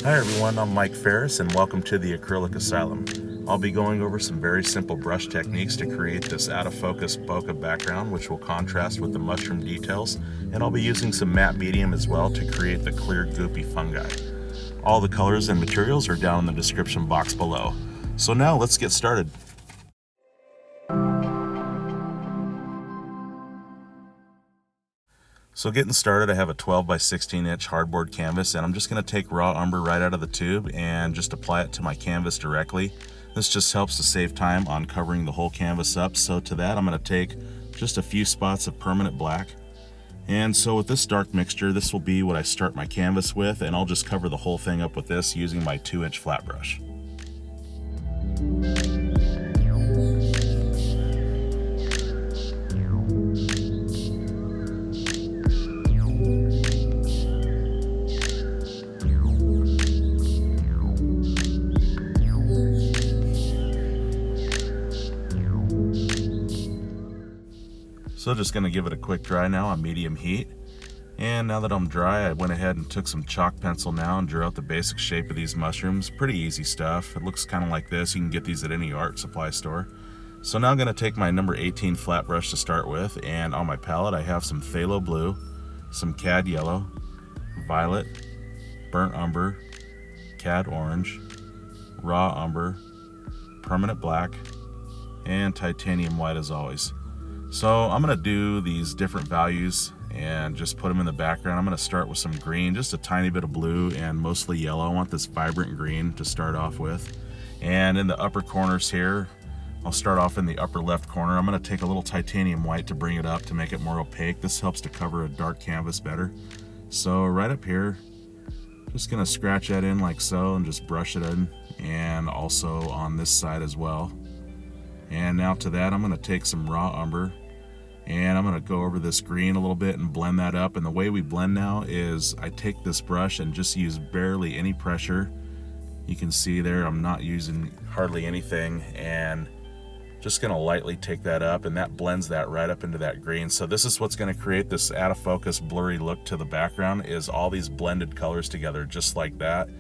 Hi everyone, I'm Mike Ferris and welcome to the Acrylic Asylum. I'll be going over some very simple brush techniques to create this out of focus bokeh background which will contrast with the mushroom details, and I'll be using some matte medium as well to create the clear goopy fungi. All the colors and materials are down in the description box below. So now let's get started. So getting started, I have a 12 by 16 inch hardboard canvas, and I'm just going to take raw umber right out of the tube and just apply it to my canvas directly. This just helps to save time on covering the whole canvas up. So to that, I'm going to take just a few spots of permanent black. And so with this dark mixture, this will be what I start my canvas with, and I'll just cover the whole thing up with this using my 2-inch flat brush. So just going to give it a quick dry now on medium heat. And now that I'm dry, I went ahead and took some chalk pencil now and drew out the basic shape of these mushrooms. Pretty easy stuff. It looks kind of like this. You can get these at any art supply store. So now I'm going to take my number 18 flat brush to start with, and on my palette I have some Phthalo Blue, some Cad Yellow, Violet, Burnt Umber, Cad Orange, Raw Umber, Permanent Black, and Titanium White as always. So I'm going to do these different values and just put them in the background. I'm going to start with some green, just a tiny bit of blue, and mostly yellow. I want this vibrant green to start off with. And in the upper corners here, I'll start off in the upper left corner. I'm going to take a little titanium white to bring it up to make it more opaque. This helps to cover a dark canvas better. So right up here, just going to scratch that in like so and just brush it in, and also on this side as well. And now to that, I'm going to take some raw umber, and I'm going to go over this green a little bit and blend that up. And the way we blend now is I take this brush and just use barely any pressure. You can see there I'm not using hardly anything, and just going to lightly take that up, and that blends that right up into that green. So this is what's going to create this out of focus blurry look to the background, is all these blended colors together just like that.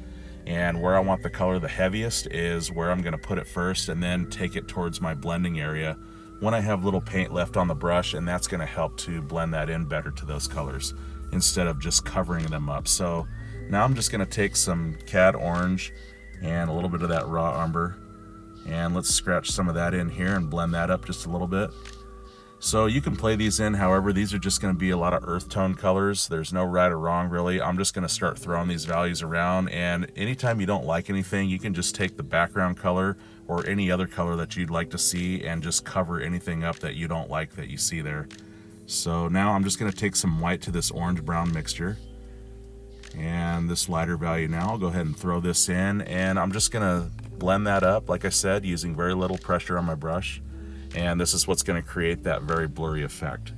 And where I want the color the heaviest is where I'm going to put it first, and then take it towards my blending area when I have little paint left on the brush, and that's going to help to blend that in better to those colors instead of just covering them up. So now I'm just going to take some Cad Orange and a little bit of that raw umber, and let's scratch some of that in here and blend that up just a little bit. So you can play these in however. These are just going to be a lot of earth tone colors. There's no right or wrong really. I'm just going to start throwing these values around, and anytime you don't like anything, you can just take the background color or any other color that you'd like to see and just cover anything up that you don't like that you see there. So now I'm just going to take some white to this orange brown mixture, and this lighter value now. I'll go ahead and throw this in, and I'm just going to blend that up, like I said, using very little pressure on my brush. And this is what's going to create that very blurry effect.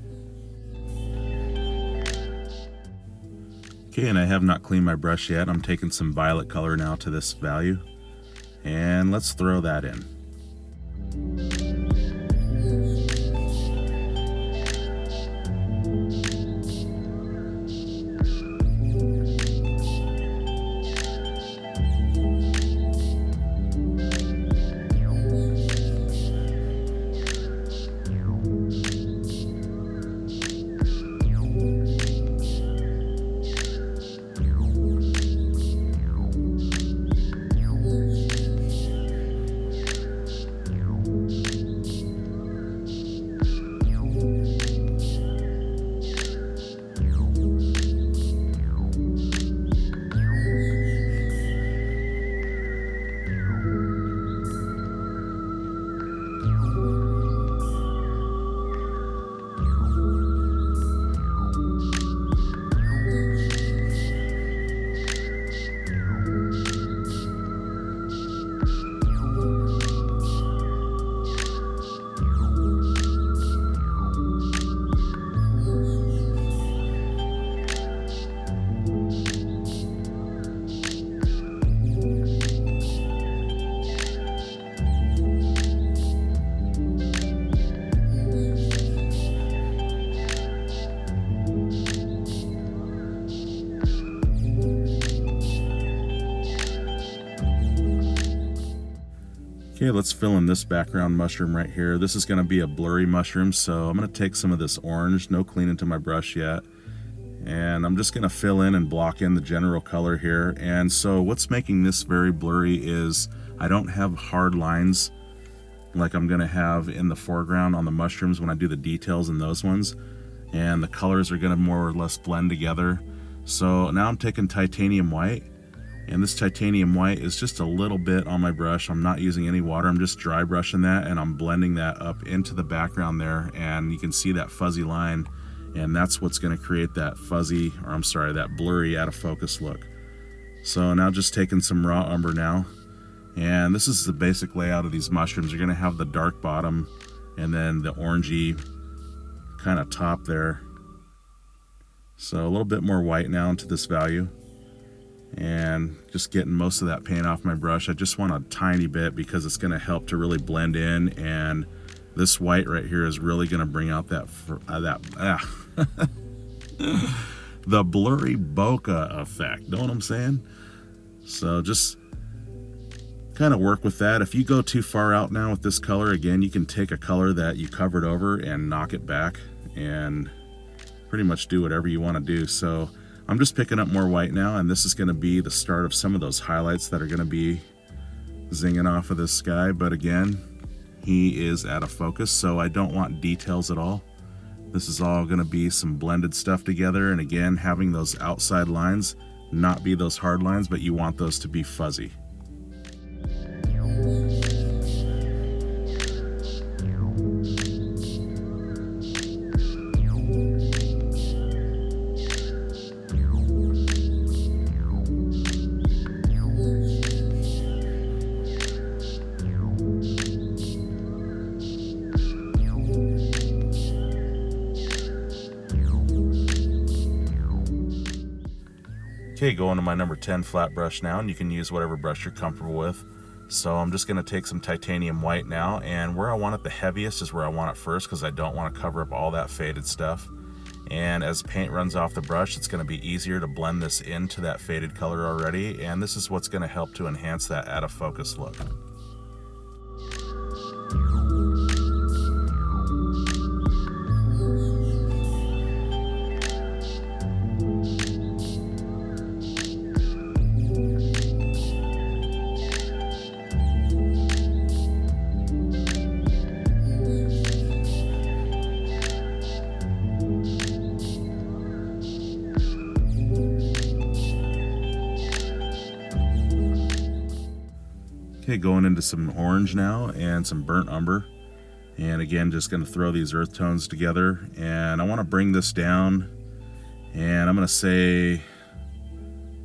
Okay, and I have not cleaned my brush yet. I'm taking some violet color now to this value, and let's throw that in. Okay, let's fill in this background mushroom right here. This is going to be a blurry mushroom, so I'm going to take some of this orange, no clean into my brush yet, and I'm just going to fill in and block in the general color here. And so what's making this very blurry is I don't have hard lines like I'm going to have in the foreground on the mushrooms when I do the details in those ones, and the colors are going to more or less blend together. So now I'm taking titanium white, and this titanium white is just a little bit on my brush. I'm not using any water, I'm just dry brushing that, and I'm blending that up into the background there, and you can see that fuzzy line, and that's what's going to create that fuzzy, or I'm sorry, that blurry out of focus look. So now just taking some raw umber now, and this is the basic layout of these mushrooms. You're going to have the dark bottom and then the orangey kind of top there. So a little bit more white now into this value, and just getting most of that paint off my brush. I just want a tiny bit because it's going to help to really blend in, and this white right here is really going to bring out that the blurry bokeh effect. Know what I'm saying? So just kind of work with that. If you go too far out now with this color, again, you can take a color that you covered over and knock it back and pretty much do whatever you want to do. So I'm just picking up more white now, and this is going to be the start of some of those highlights that are going to be zinging off of this guy. But again, he is out of focus, so I don't want details at all. This is all going to be some blended stuff together, and again, having those outside lines not be those hard lines, but you want those to be fuzzy. Okay, going to my number 10 flat brush now, and you can use whatever brush you're comfortable with. So I'm just going to take some titanium white now, and where I want it the heaviest is where I want it first, because I don't want to cover up all that faded stuff. And as paint runs off the brush, it's going to be easier to blend this into that faded color already, and this is what's going to help to enhance that out of focus look. Okay, going into some orange now and some burnt umber, and again just going to throw these earth tones together, and I want to bring this down, and I'm going to say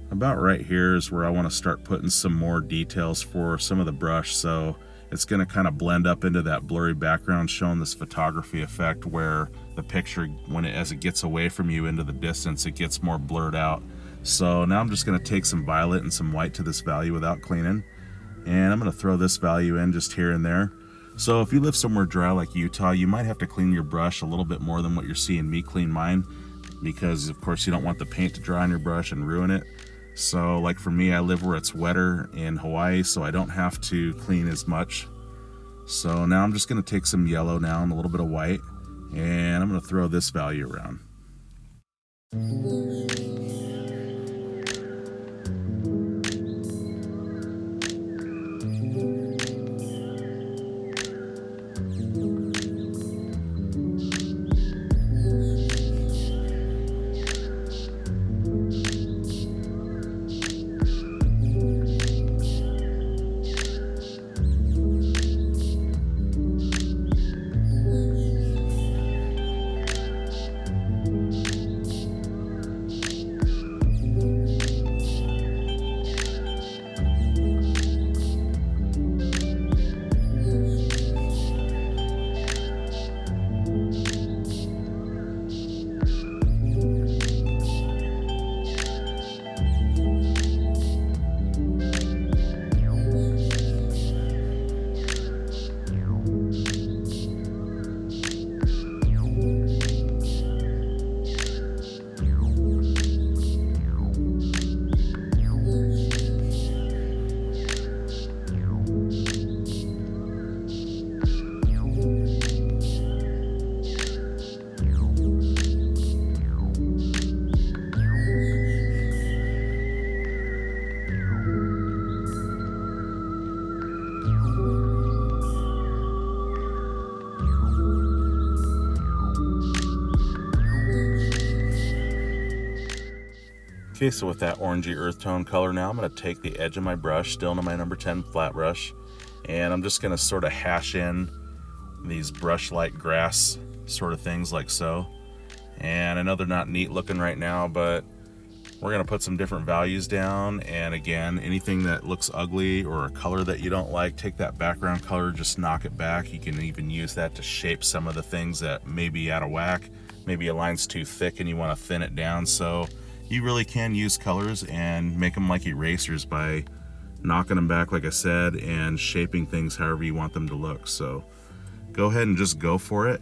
about right here is where I want to start putting some more details for some of the brush. So it's going to kind of blend up into that blurry background, showing this photography effect where the picture, as it gets away from you into the distance, it gets more blurred out. So now I'm just going to take some violet and some white to this value without cleaning, and I'm going to throw this value in just here and there. So if you live somewhere dry like Utah, you might have to clean your brush a little bit more than what you're seeing me clean mine, because of course you don't want the paint to dry on your brush and ruin it. So like for me, I live where it's wetter in Hawaii, so I don't have to clean as much. So now I'm just going to take some yellow now and a little bit of white, and I'm going to throw this value around. Okay, so with that orangey earth tone color now, I'm going to take the edge of my brush, still into my number 10 flat brush, and I'm just going to sort of hash in these brush-like grass sort of things like so. And I know they're not neat looking right now, but we're going to put some different values down. And again, anything that looks ugly or a color that you don't like, take that background color, just knock it back. You can even use that to shape some of the things that may be out of whack. Maybe a line's too thick and you want to thin it down. So you really can use colors and make them like erasers by knocking them back, like I said, and shaping things however you want them to look. So go ahead and just go for it,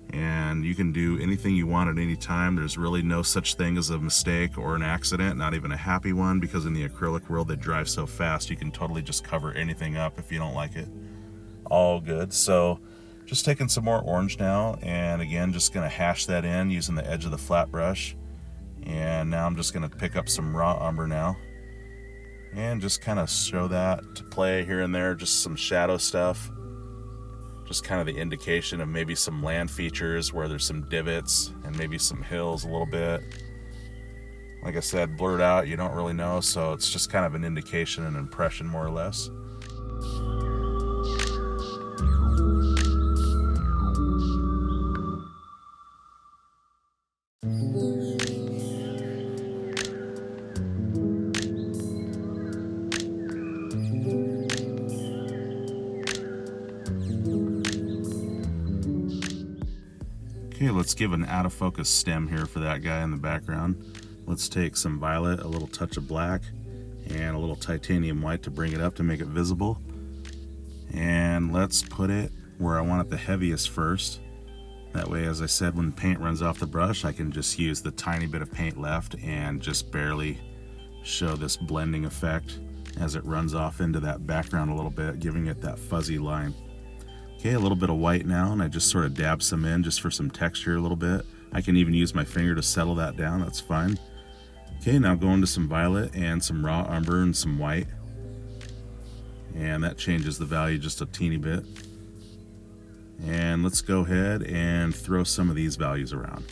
and you can do anything you want at any time. There's really no such thing as a mistake or an accident, not even a happy one, because in the acrylic world they dry so fast you can totally just cover anything up if you don't like it. All good. So just taking some more orange now, and again just going to hash that in using the edge of the flat brush. And now I'm just going to pick up some raw umber now and just kind of show that to play here and there, just some shadow stuff, just kind of the indication of maybe some land features where there's some divots and maybe some hills a little bit. Like I said, blurred out, you don't really know, so it's just kind of an indication, an impression more or less. Okay, let's give an out of focus stem here for that guy in the background. Let's take some violet, a little touch of black, and a little titanium white to bring it up to make it visible. And let's put it where I want it the heaviest first. That way, as I said, when paint runs off the brush, I can just use the tiny bit of paint left and just barely show this blending effect as it runs off into that background a little bit, giving it that fuzzy line. Okay, a little bit of white now, and I just sort of dab some in just for some texture a little bit. I can even use my finger to settle that down, that's fine. Okay, now go into some violet and some raw umber and some white. And that changes the value just a teeny bit. And let's go ahead and throw some of these values around.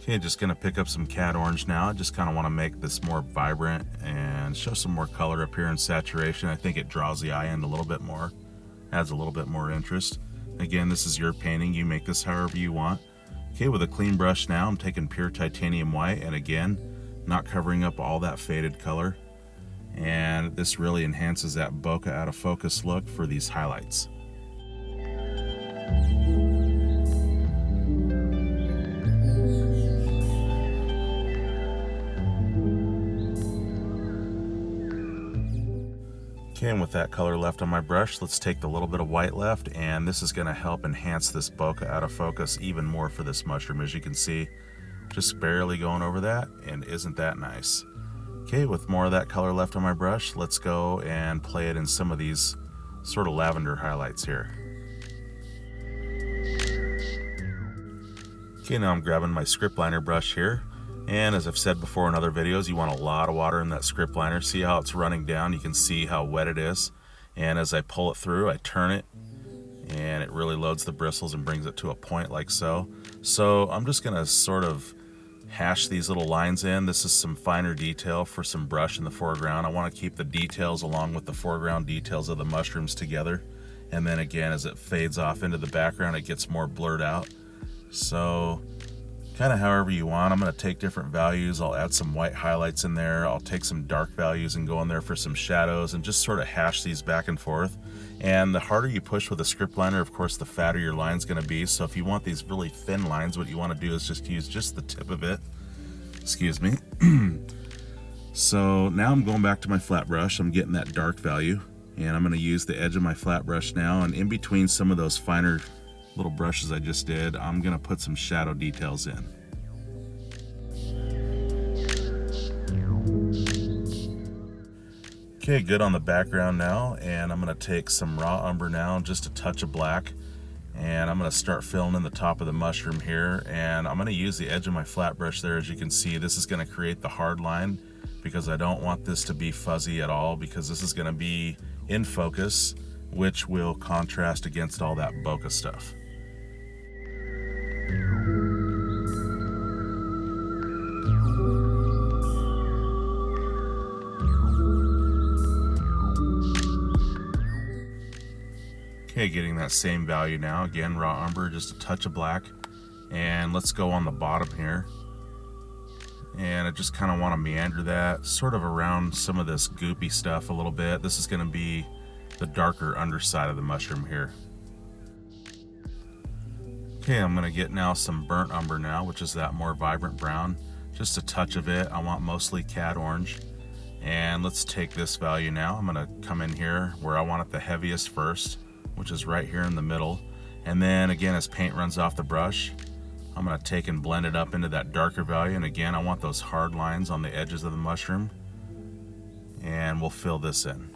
Okay, just gonna pick up some Cad Orange now. I just kind of want to make this more vibrant and show some more color up here in saturation. I think it draws the eye in a little bit more, adds a little bit more interest. Again, this is your painting. You make this however you want. Okay, with a clean brush now, I'm taking pure titanium white, and again, not covering up all that faded color. And this really enhances that bokeh out of focus look for these highlights. Okay, and with that color left on my brush, let's take the little bit of white left, and this is going to help enhance this bokeh out of focus even more for this mushroom. As you can see, just barely going over that, and isn't that nice? Okay, with more of that color left on my brush, let's go and play it in some of these sort of lavender highlights here. Okay, now I'm grabbing my script liner brush here. And as I've said before in other videos, you want a lot of water in that script liner. See how it's running down? You can see how wet it is. And as I pull it through, I turn it, and it really loads the bristles and brings it to a point like so. So I'm just gonna sort of hash these little lines in. This is some finer detail for some brush in the foreground. I wanna keep the details along with the foreground details of the mushrooms together. And then again, as it fades off into the background, it gets more blurred out. So kind of however you want. I'm going to take different values. I'll add some white highlights in there. I'll take some dark values and go in there for some shadows and just sort of hash these back and forth. And the harder you push with a script liner, of course, the fatter your line's going to be. So if you want these really thin lines, what you want to do is just use just the tip of it. Excuse me. So now I'm going back to my flat brush. I'm getting that dark value, and I'm going to use the edge of my flat brush now, and in between some of those finer little brushes I just did, I'm going to put some shadow details in. Okay, good on the background now, and I'm going to take some raw umber now, just a touch of black, and I'm going to start filling in the top of the mushroom here, and I'm going to use the edge of my flat brush there. As you can see, this is going to create the hard line because I don't want this to be fuzzy at all, because this is going to be in focus, which will contrast against all that bokeh stuff. Okay, getting that same value now. Again, raw umber, just a touch of black. And let's go on the bottom here. And I just kind of want to meander that sort of around some of this goopy stuff a little bit. This is going to be the darker underside of the mushroom here. Okay, I'm going to get now some burnt umber now, which is that more vibrant brown. Just a touch of it. I want mostly Cad Orange. And let's take this value now. I'm going to come in here where I want it the heaviest first, which is right here in the middle. And then again, as paint runs off the brush, I'm going to take and blend it up into that darker value. And again, I want those hard lines on the edges of the mushroom. And we'll fill this in.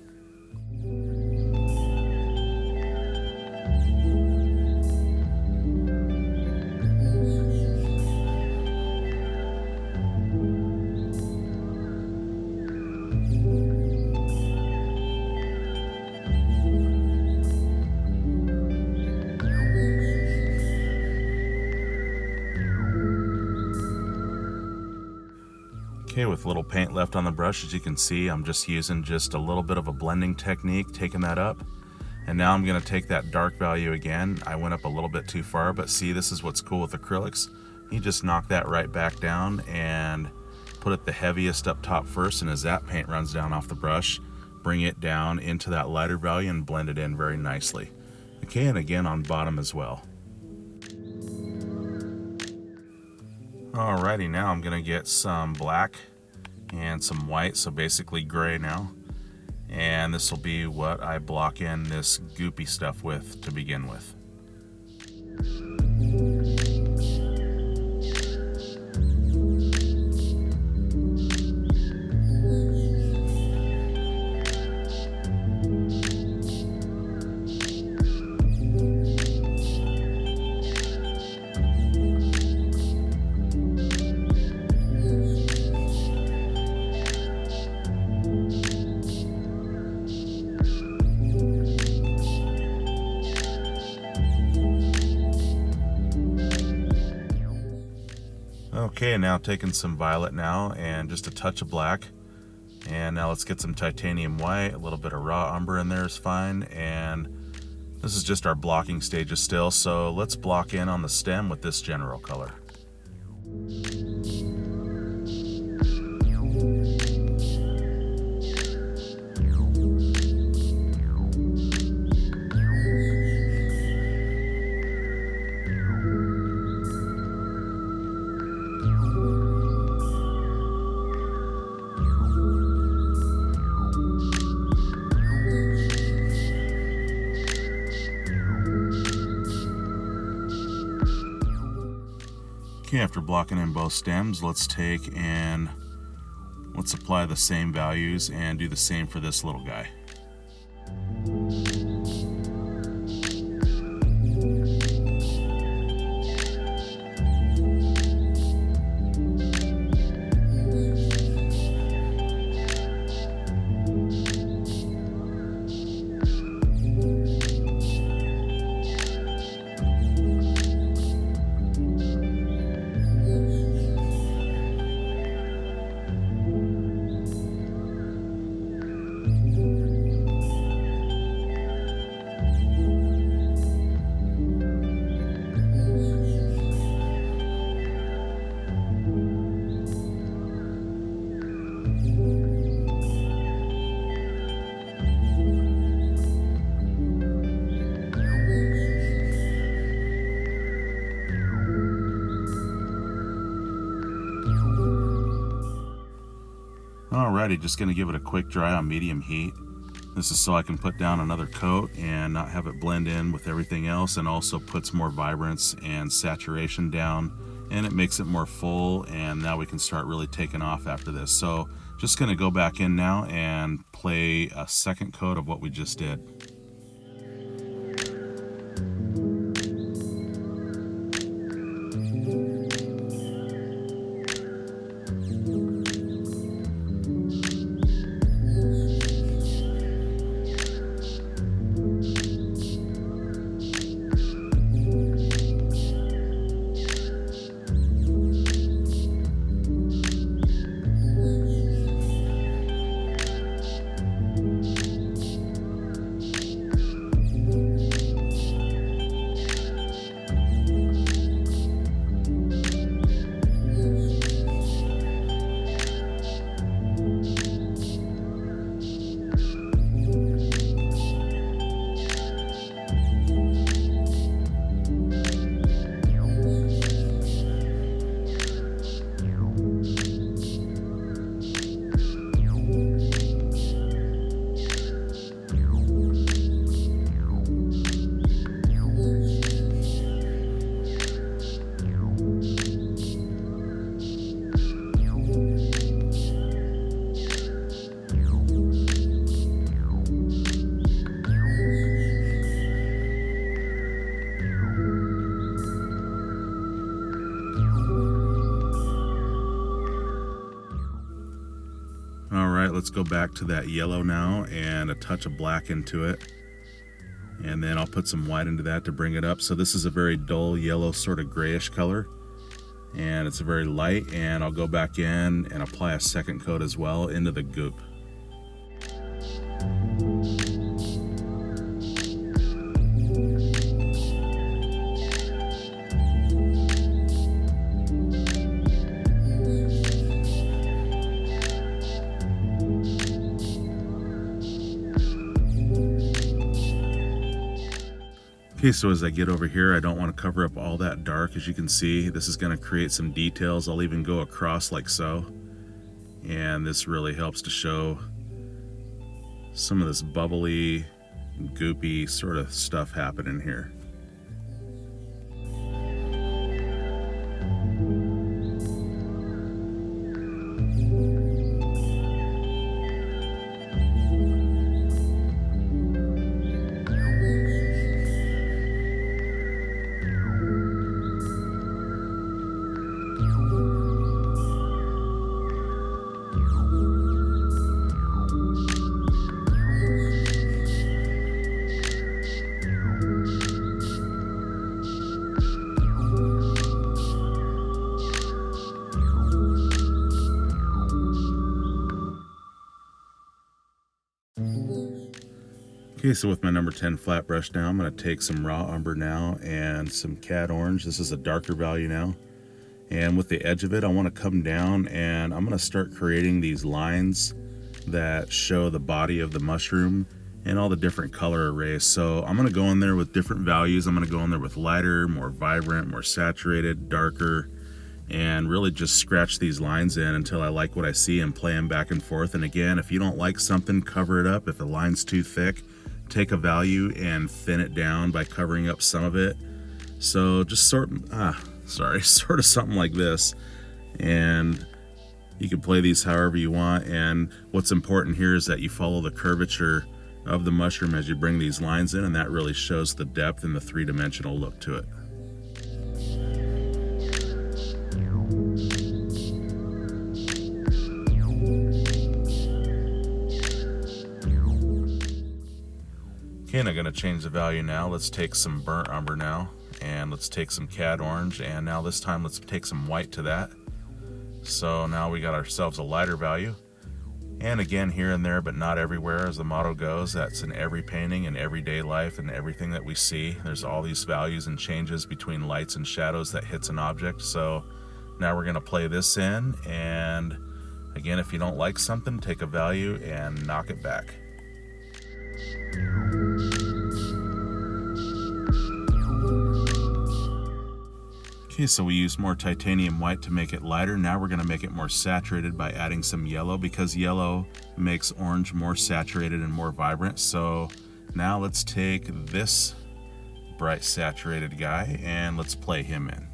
Okay, with a little paint left on the brush, as you can see, I'm just using just a little bit of a blending technique, taking that up. And now I'm going to take that dark value again. I went up a little bit too far, but see, this is what's cool with acrylics. You just knock that right back down and put it the heaviest up top first, and as that paint runs down off the brush, bring it down into that lighter value and blend it in very nicely. Okay, and again on bottom as well. Alrighty, now I'm gonna get some black and some white, so basically gray now. And this will be what I block in this goopy stuff with to begin with. Okay, now taking some violet now and just a touch of black. And now let's get some titanium white, a little bit of raw umber in there is fine. And this is just our blocking stages still, so let's block in on the stem with this general color. Okay, after blocking in both stems, let's take and let's apply the same values and do the same for this little guy. Alrighty, just gonna give it a quick dry on medium heat. This is so I can put down another coat and not have it blend in with everything else, and also puts more vibrance and saturation down, and it makes it more full, and now we can start really taking off after this. So just gonna go back in now and play a second coat of what we just did. Alright, let's go back to that yellow now and a touch of black into it. And then I'll put some white into that to bring it up. So this is a very dull yellow, sort of grayish color. And it's very light, and I'll go back in and apply a second coat as well into the goop. Okay, so as I get over here, I don't want to cover up all that dark. As you can see, this is going to create some details. I'll even go across like so. And this really helps to show some of this bubbly, goopy sort of stuff happening here. Okay, so with my number 10 flat brush now, I'm going to take some raw umber now and some Cad Orange. This is a darker value now. And with the edge of it, I want to come down and I'm going to start creating these lines that show the body of the mushroom and all the different color arrays. So I'm going to go in there with different values. I'm going to go in there with lighter, more vibrant, more saturated, darker, and really just scratch these lines in until I like what I see and play them back and forth. And again, if you don't like something, cover it up. If the line's too thick, take a value and thin it down by covering up some of it. So just sort of something like this. And you can play these however you want. And what's important here is that you follow the curvature of the mushroom as you bring these lines in, and that really shows the depth and the three-dimensional look to it. Okay, and I'm going to change the value now. Let's take some burnt umber now, and let's take some Cad Orange, and now this time let's take some white to that. So now we got ourselves a lighter value. And again, here and there, but not everywhere, as the motto goes. That's in every painting and everyday life and everything that we see. There's all these values and changes between lights and shadows that hits an object. So now we're going to play this in, and again, if you don't like something, take a value and knock it back. Okay, so we used more titanium white to make it lighter. Now we're going to make it more saturated by adding some yellow, because yellow makes orange more saturated and more vibrant. So now let's take this bright saturated guy and let's play him in.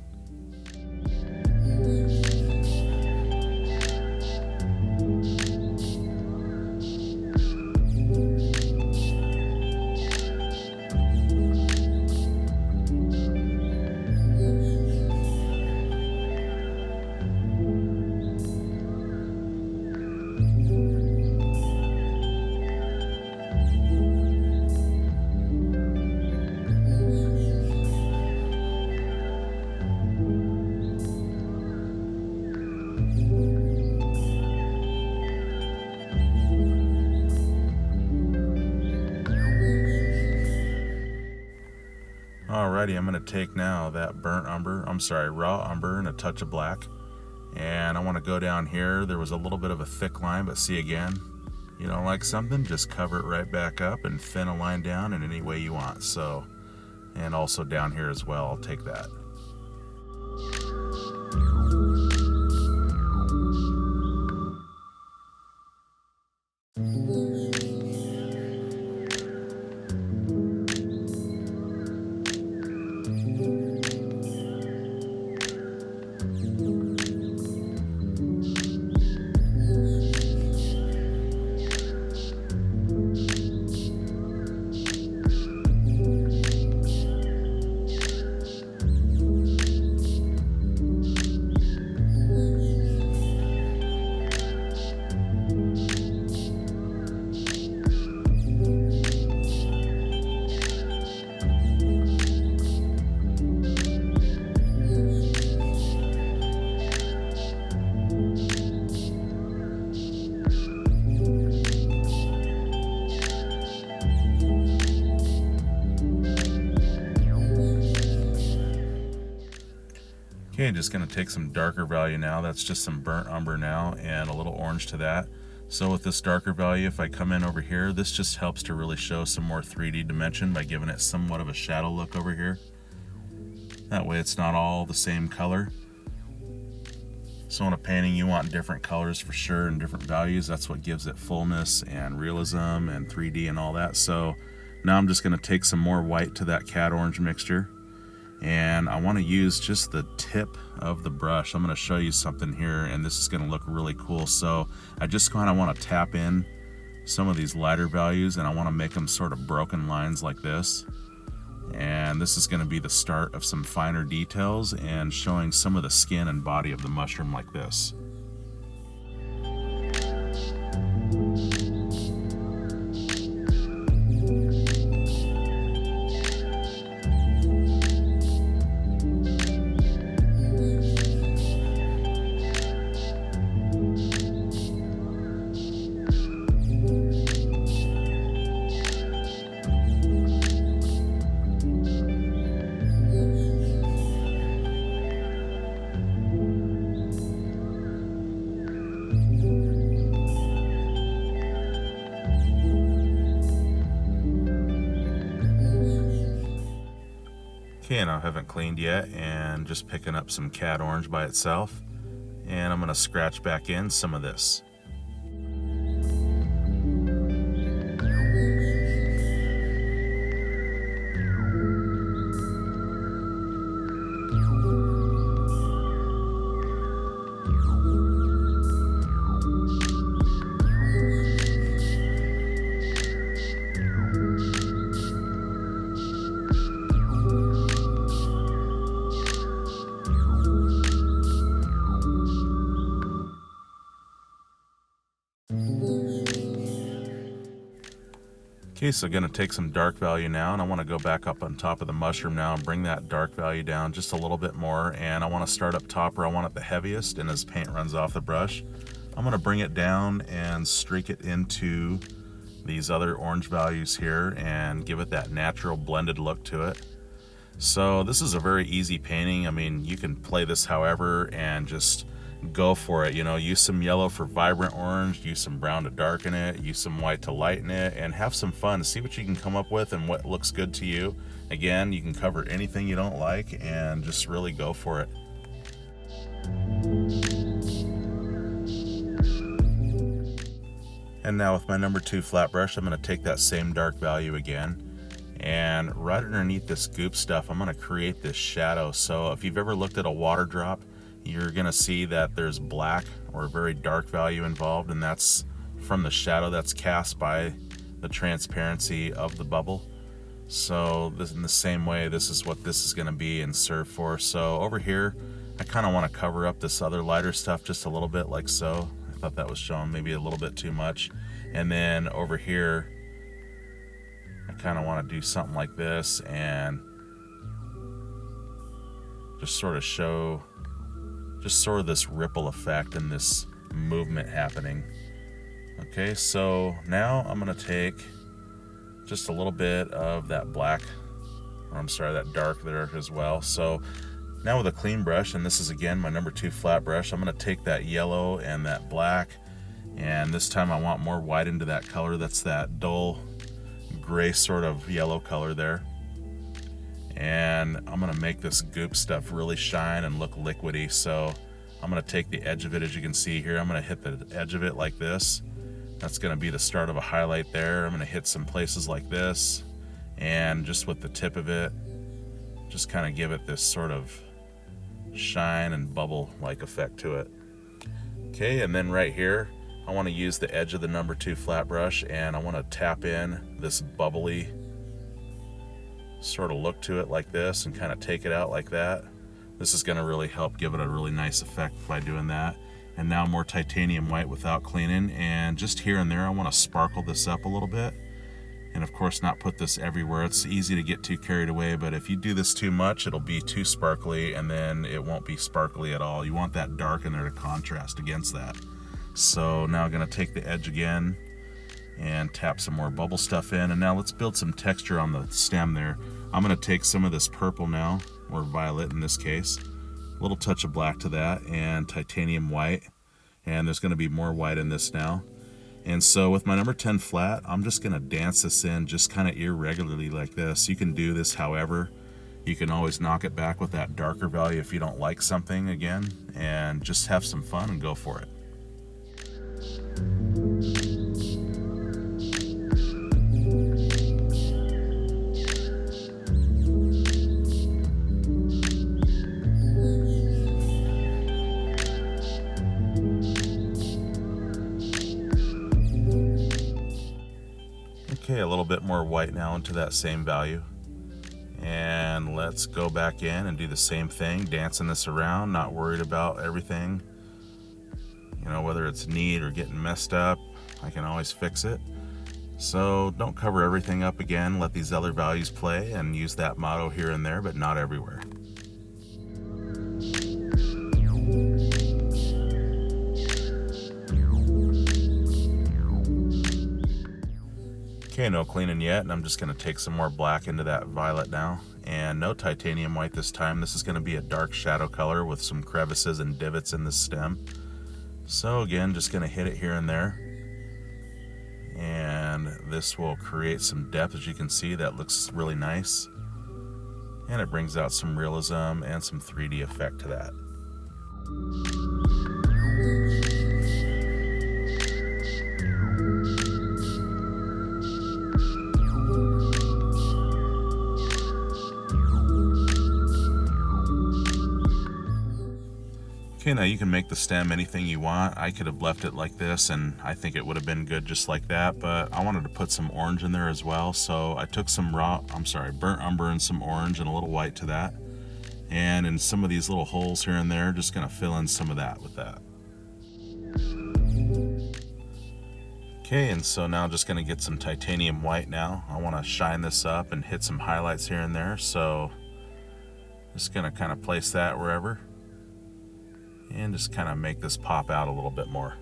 Alrighty, I'm going to take now that raw umber and a touch of black, and I want to go down here. There was a little bit of a thick line, but see again, you don't like something, just cover it right back up and thin a line down in any way you want. So, and also down here as well, I'll take that. Okay, just going to take some darker value now. That's just some burnt umber now and a little orange to that. So with this darker value, if I come in over here, this just helps to really show some more 3D dimension by giving it somewhat of a shadow look over here. That way it's not all the same color. So in a painting, you want different colors for sure and different values. That's what gives it fullness and realism and 3D and all that. So now I'm just going to take some more white to that Cad Orange mixture. And I want to use just the tip of the brush. I'm going to show you something here, and this is going to look really cool. So I just kind of want to tap in some of these lighter values, and I want to make them sort of broken lines like this. And this is going to be the start of some finer details and showing some of the skin and body of the mushroom like this. Okay, and I haven't cleaned yet, and just picking up some Cad Orange by itself, and I'm going to scratch back in some of this. Okay, so going to take some dark value now, and I want to go back up on top of the mushroom now and bring that dark value down just a little bit more. And I want to start up top where I want it the heaviest, and as paint runs off the brush, I'm going to bring it down and streak it into these other orange values here and give it that natural blended look to it. So this is a very easy painting. I mean, you can play this however and just go for it. You know, use some yellow for vibrant orange, use some brown to darken it, use some white to lighten it, and have some fun. See what you can come up with and what looks good to you. Again, you can cover anything you don't like and just really go for it. And now with my number 2 flat brush, I'm going to take that same dark value again, and right underneath this goop stuff, I'm going to create this shadow. So if you've ever looked at a water drop, you're going to see that there's black or a very dark value involved, and that's from the shadow that's cast by the transparency of the bubble. So this, in the same way, this is what this is going to be and serve for. So over here, I kind of want to cover up this other lighter stuff just a little bit, like so. I thought that was showing maybe a little bit too much. And then over here, I kind of want to do something like this and just sort of show just sort of this ripple effect and this movement happening. Okay, so now I'm going to take just a little bit of that black, or I'm sorry, that dark there as well. So now with a clean brush, and this is again my number 2 flat brush, I'm going to take that yellow and that black, and this time I want more white into that color. That's that dull gray sort of yellow color there. And I'm going to make this goop stuff really shine and look liquidy. So I'm going to take the edge of it, as you can see here. I'm going to hit the edge of it like this. That's going to be the start of a highlight there. I'm going to hit some places like this, and just with the tip of it, just kind of give it this sort of shine and bubble like effect to it. Okay, and then right here I want to use the edge of the number 2 flat brush, and I want to tap in this bubbly sort of look to it like this and kind of take it out like that. This is going to really help give it a really nice effect by doing that. And now more titanium white without cleaning, and just here and there I want to sparkle this up a little bit. And of course not put this everywhere. It's easy to get too carried away, but if you do this too much, it'll be too sparkly, and then it won't be sparkly at all. You want that dark in there to contrast against that. So now I'm going to take the edge again and tap some more bubble stuff in, and now let's build some texture on the stem there. I'm going to take some of this purple now, or violet in this case, a little touch of black to that, and titanium white, and there's going to be more white in this now. And so with my number 10 flat, I'm just going to dance this in just kind of irregularly like this. You can do this however. You can always knock it back with that darker value if you don't like something again, and just have some fun and go for it. Okay, a little bit more white now into that same value. And let's go back in and do the same thing, dancing this around, not worried about everything. You know, whether it's neat or getting messed up, I can always fix it. So don't cover everything up again, let these other values play, and use that motto here and there, but not everywhere. Okay, no cleaning yet, and I'm just going to take some more black into that violet now, and no titanium white this time. This is going to be a dark shadow color with some crevices and divots in the stem. So again, just going to hit it here and there, and this will create some depth. As you can see, that looks really nice, and it brings out some realism and some 3D effect to that. Okay, now you can make the stem anything you want. I could have left it like this, and I think it would have been good just like that, but I wanted to put some orange in there as well, so I took some burnt umber and some orange and a little white to that. And in some of these little holes here and there, just gonna fill in some of that with that. Okay, and so now I'm just gonna get some titanium white now. I wanna shine this up and hit some highlights here and there, so just gonna kind of place that wherever, and just kind of make this pop out a little bit more.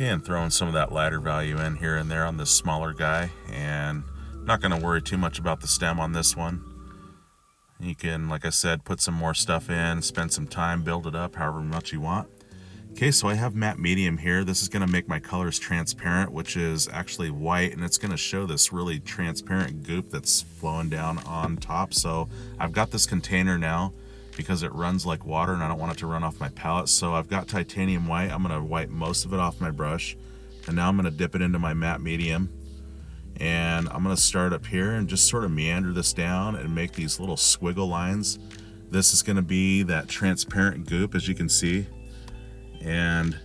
And throwing some of that lighter value in here and there on this smaller guy, and not going to worry too much about the stem on this one. You can, like I said, put some more stuff in, spend some time, build it up however much you want. Okay, so I have matte medium here. This is going to make my colors transparent, which is actually white, and it's going to show this really transparent goop that's flowing down on top. So I've got this container now because it runs like water and I don't want it to run off my palette. So I've got titanium white. I'm going to wipe most of it off my brush, and now I'm going to dip it into my matte medium. And I'm going to start up here and just sort of meander this down and make these little squiggle lines. This is going to be that transparent goop, as you can see. And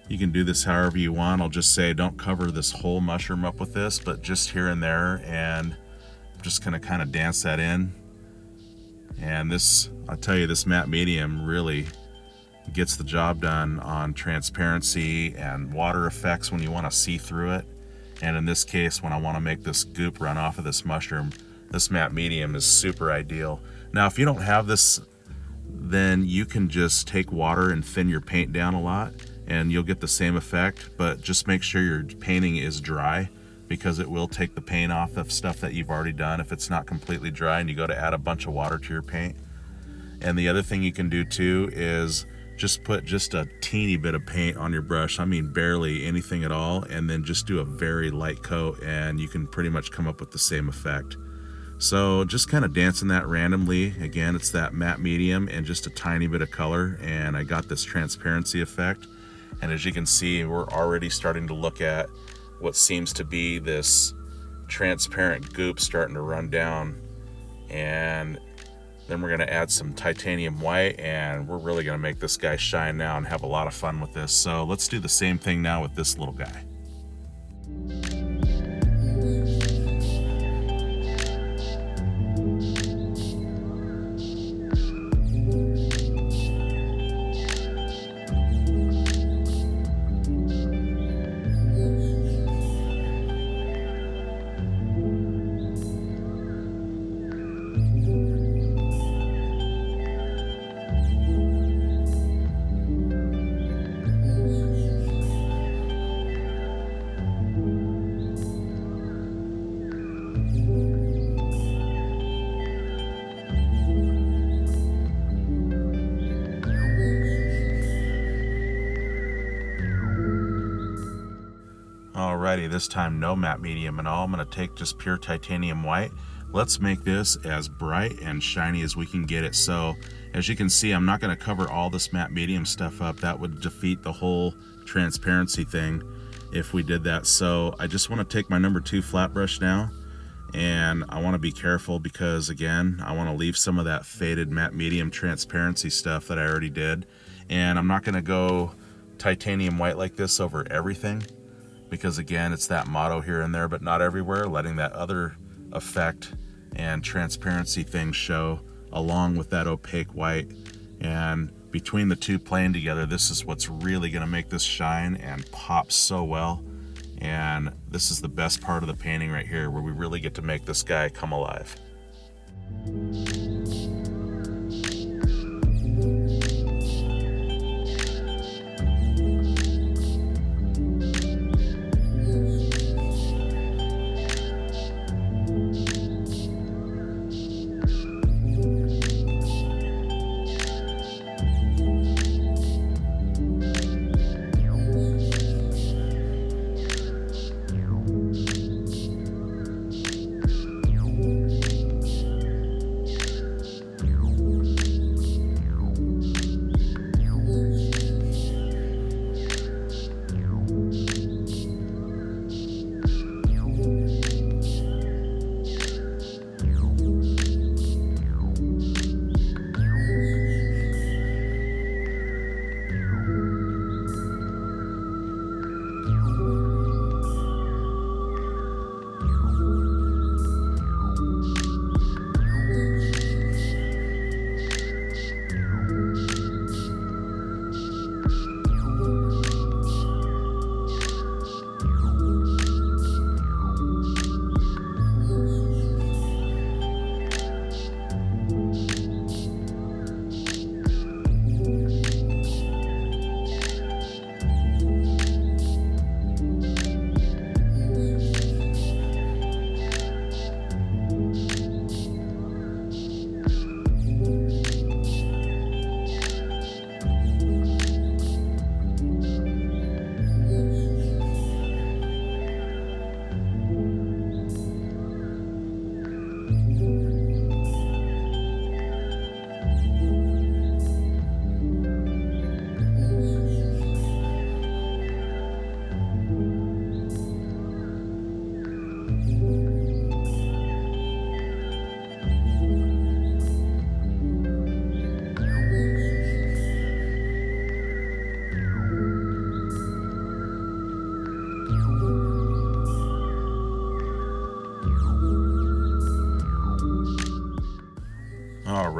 you can do this however you want. I'll just say don't cover this whole mushroom up with this, but just here and there, and I'm just going to kind of dance that in. And this, I'll tell you, this matte medium really gets the job done on transparency and water effects when you want to see through it. And in this case, when I want to make this goop run off of this mushroom, this matte medium is super ideal. Now, if you don't have this, then you can just take water and thin your paint down a lot and you'll get the same effect, but just make sure your painting is dry, because it will take the paint off of stuff that you've already done if it's not completely dry and you go to add a bunch of water to your paint. And the other thing you can do too is just put just a teeny bit of paint on your brush, I mean barely anything at all, and then just do a very light coat and you can pretty much come up with the same effect. So just kind of dancing that randomly. Again, it's that matte medium and just a tiny bit of color, and I got this transparency effect. And as you can see, we're already starting to look at what seems to be this transparent goop starting to run down. And then we're going to add some titanium white, and we're really going to make this guy shine now and have a lot of fun with this. So let's do the same thing now with this little guy. Alrighty, this time no matte medium at all. I'm going to take just pure titanium white. Let's make this as bright and shiny as we can get it. So as you can see, I'm not going to cover all this matte medium stuff up. That would defeat the whole transparency thing if we did that. So I just want to take my number 2 flat brush now, and I want to be careful because, again, I want to leave some of that faded matte medium transparency stuff that I already did. And I'm not going to go titanium white like this over everything, because again, it's that motto here and there, but not everywhere, letting that other effect and transparency thing show along with that opaque white. And between the two playing together, this is what's really going to make this shine and pop so well. And this is the best part of the painting right here, where we really get to make this guy come alive.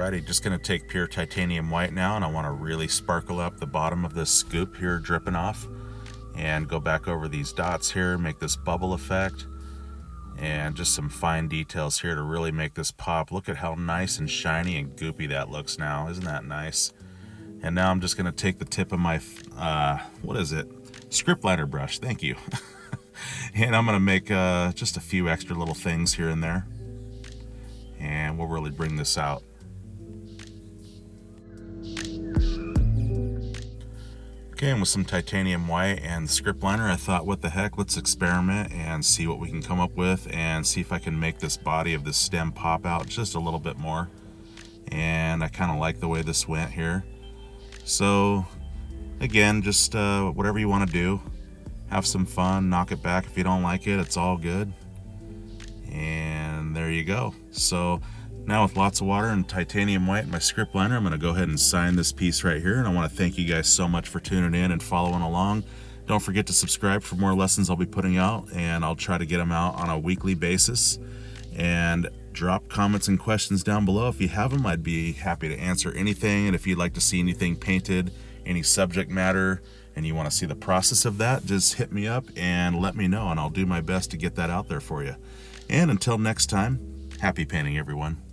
Alrighty, just gonna take pure titanium white now, and I wanna really sparkle up the bottom of this scoop here dripping off, and go back over these dots here, make this bubble effect, and just some fine details here to really make this pop. Look at how nice and shiny and goopy that looks now. Isn't that nice? And now I'm just gonna take the tip of my, what is it? Script liner brush, thank you. And I'm gonna make just a few extra little things here and there. And we'll really bring this out. Okay, and with some titanium white and the script liner, I thought, what the heck, let's experiment and see what we can come up with and see if I can make this body of this stem pop out just a little bit more. And I kind of like the way this went here. So, again, just whatever you want to do. Have some fun, knock it back. If you don't like it, it's all good. And there you go. So, now with lots of water and titanium white and my script liner, I'm going to go ahead and sign this piece right here. And I want to thank you guys so much for tuning in and following along. Don't forget to subscribe for more lessons I'll be putting out, and I'll try to get them out on a weekly basis. And drop comments and questions down below. If you have them, I'd be happy to answer anything. And if you'd like to see anything painted, any subject matter, and you want to see the process of that, just hit me up and let me know, and I'll do my best to get that out there for you. And until next time, happy painting, everyone.